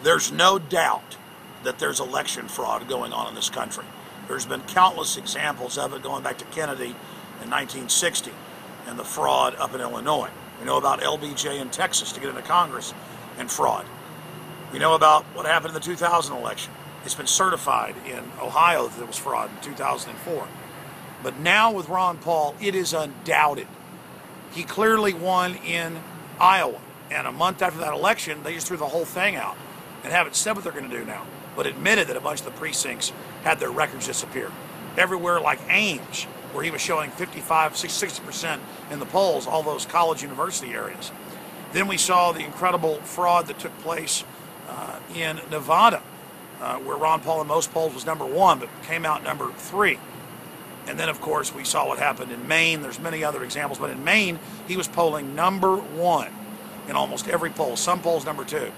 There's no doubt that there's election fraud going on in this country. There's been countless examples of it going back to Kennedy in 1960 and the fraud up in Illinois. We know about LBJ in Texas to get into Congress and fraud. We know about what happened in the 2000 election. It's been certified in Ohio that it was fraud in 2004. But now with Ron Paul, it is undoubted. He clearly won in Iowa. And a month after that election, they just threw the whole thing out and haven't said what they're going to do now, but admitted that a bunch of the precincts had their records disappear. Everywhere like Ames, where he was showing 55, 60% in the polls, all those college university areas. Then we saw the incredible fraud that took place in Nevada, where Ron Paul in most polls was #1, but came out #3. And then, of course, we saw what happened in Maine. There's many other examples, but in Maine, he was polling #1 in almost every poll, some polls #2.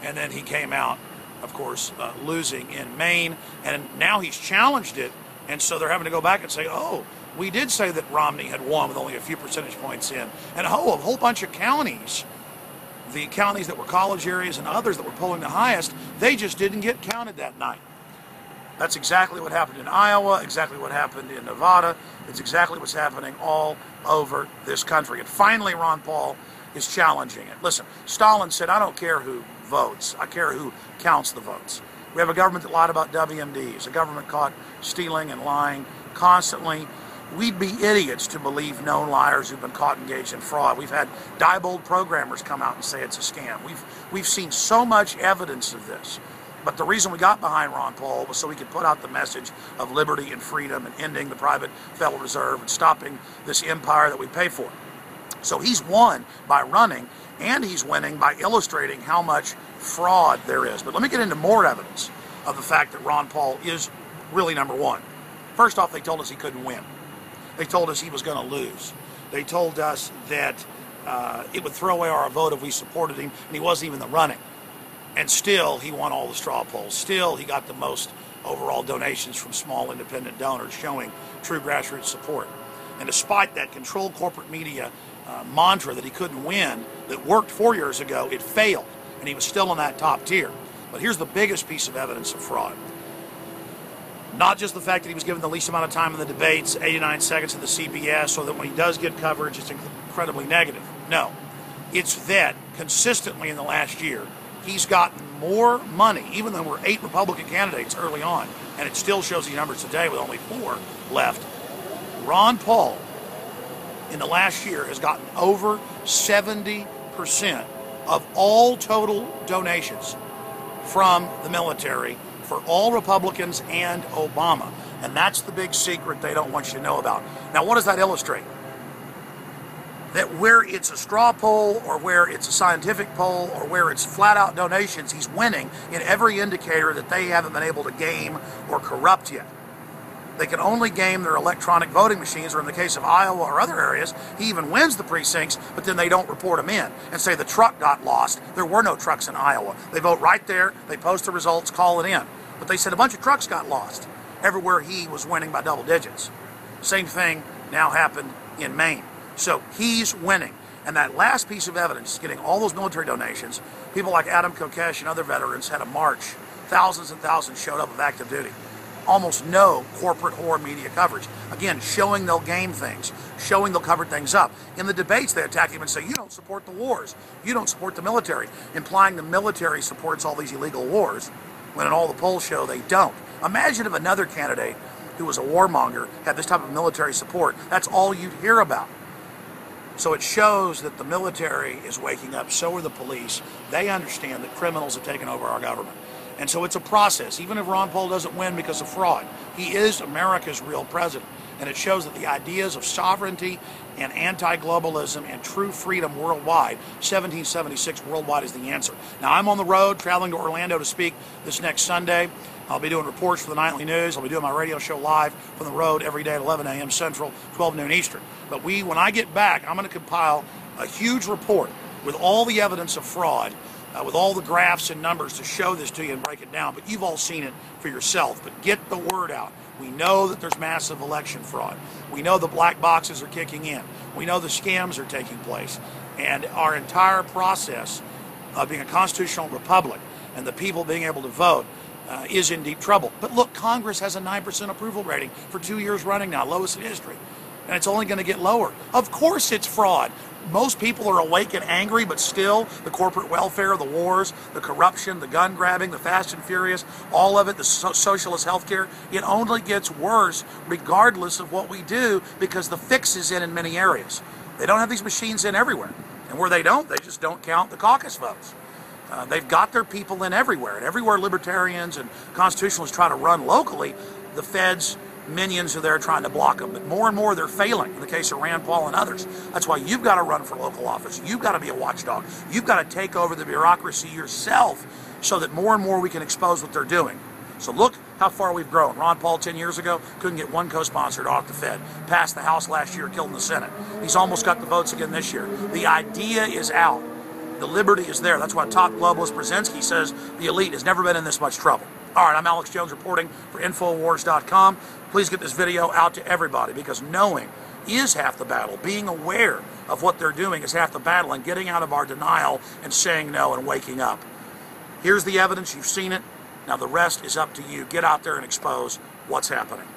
And then he came out, of course, losing in Maine, and now he's challenged it, and so they're having to go back and say, oh, we did say that Romney had won with only a few percentage points in. And a whole bunch of counties, the counties that were college areas and others that were polling the highest, they just didn't get counted that night. That's exactly what happened in Iowa, exactly what happened in Nevada. It's exactly what's happening all over this country. And finally, Ron Paul is challenging it. Listen, Stalin said, I don't care who votes, I care who counts the votes. We have a government that lied about WMDs, a government caught stealing and lying constantly. We'd be idiots to believe known liars who've been caught engaged in fraud. We've had Diebold programmers come out and say it's a scam. We've seen so much evidence of this. But the reason we got behind Ron Paul was so we could put out the message of liberty and freedom and ending the private Federal Reserve and stopping this empire that we pay for. So he's won by running, and he's winning by illustrating how much fraud there is. But let me get into more evidence of the fact that Ron Paul is really #1. First off, they told us he couldn't win. They told us he was going to lose. They told us that it would throw away our vote if we supported him, and he wasn't even in the running. And still, he won all the straw polls. Still, he got the most overall donations from small independent donors, showing true grassroots support. And despite that controlled corporate media mantra that he couldn't win, that worked 4 years ago, it failed, and he was still in that top tier. But here's the biggest piece of evidence of fraud. Not just the fact that he was given the least amount of time in the debates, 89 seconds of the CBS, so that when he does get coverage, it's incredibly negative. No. It's that consistently in the last year, he's gotten more money, even though there were 8 Republican candidates early on, and it still shows these numbers today with only 4 left. Ron Paul, in the last year, has gotten over 70% of all total donations from the military for all Republicans and Obama. And that's the big secret they don't want you to know about. Now, what does that illustrate? That where it's a straw poll, or where it's a scientific poll, or where it's flat-out donations, he's winning in every indicator that they haven't been able to game or corrupt yet. They can only game their electronic voting machines, or in the case of Iowa or other areas, he even wins the precincts, but then they don't report them in and say the truck got lost. There were no trucks in Iowa. They vote right there, they post the results, call it in. But they said a bunch of trucks got lost everywhere he was winning by double digits. Same thing now happened in Maine. So he's winning. And that last piece of evidence, getting all those military donations, people like Adam Kokesh and other veterans had a march. Thousands and thousands showed up of active duty. Almost no corporate or media coverage. Again, showing they'll game things, showing they'll cover things up. In the debates, they attack him and say, you don't support the wars. You don't support the military, implying the military supports all these illegal wars, when in all the polls show they don't. Imagine if another candidate who was a warmonger had this type of military support. That's all you'd hear about. So it shows that the military is waking up, so are the police. They understand that criminals have taken over our government. And so it's a process. Even if Ron Paul doesn't win because of fraud, he is America's real president. And it shows that the ideas of sovereignty and anti-globalism and true freedom worldwide, 1776 worldwide is the answer. Now, I'm on the road traveling to Orlando to speak this next Sunday. I'll be doing reports for the Nightly News. I'll be doing my radio show live from the road every day at 11 a.m. Central, 12 noon Eastern. But when I get back, I'm going to compile a huge report with all the evidence of fraud, with all the graphs and numbers to show this to you and break it down. But you've all seen it for yourself. But get the word out. We know that there's massive election fraud. We know the black boxes are kicking in. We know the scams are taking place. And our entire process of being a constitutional republic and the people being able to vote is in deep trouble. But look, Congress has a 9% approval rating for 2 years running now, lowest in history. And it's only going to get lower. Of course it's fraud. Most people are awake and angry, but still, the corporate welfare, the wars, the corruption, the gun grabbing, the fast and furious, all of it, the socialist healthcare, it only gets worse regardless of what we do, because the fix is in many areas. They don't have these machines in everywhere. And where they don't, they just don't count the caucus votes. They've got their people in everywhere. And everywhere libertarians and constitutionalists try to run locally, the feds, minions are there trying to block them. But more and more they're failing in the case of Rand Paul and others. That's why you've got to run for local office. You've got to be a watchdog. You've got to take over the bureaucracy yourself so that more and more we can expose what they're doing. So look how far we've grown. Ron Paul 10 years ago couldn't get one co-sponsor to audit the Fed. Passed the House last year, killed in the Senate. He's almost got the votes again this year. The idea is out. The liberty is there. That's why top globalist Brzezinski says the elite has never been in this much trouble. All right, I'm Alex Jones reporting for Infowars.com. Please get this video out to everybody, because knowing is half the battle. Being aware of what they're doing is half the battle, and getting out of our denial and saying no and waking up. Here's the evidence. You've seen it. Now the rest is up to you. Get out there and expose what's happening.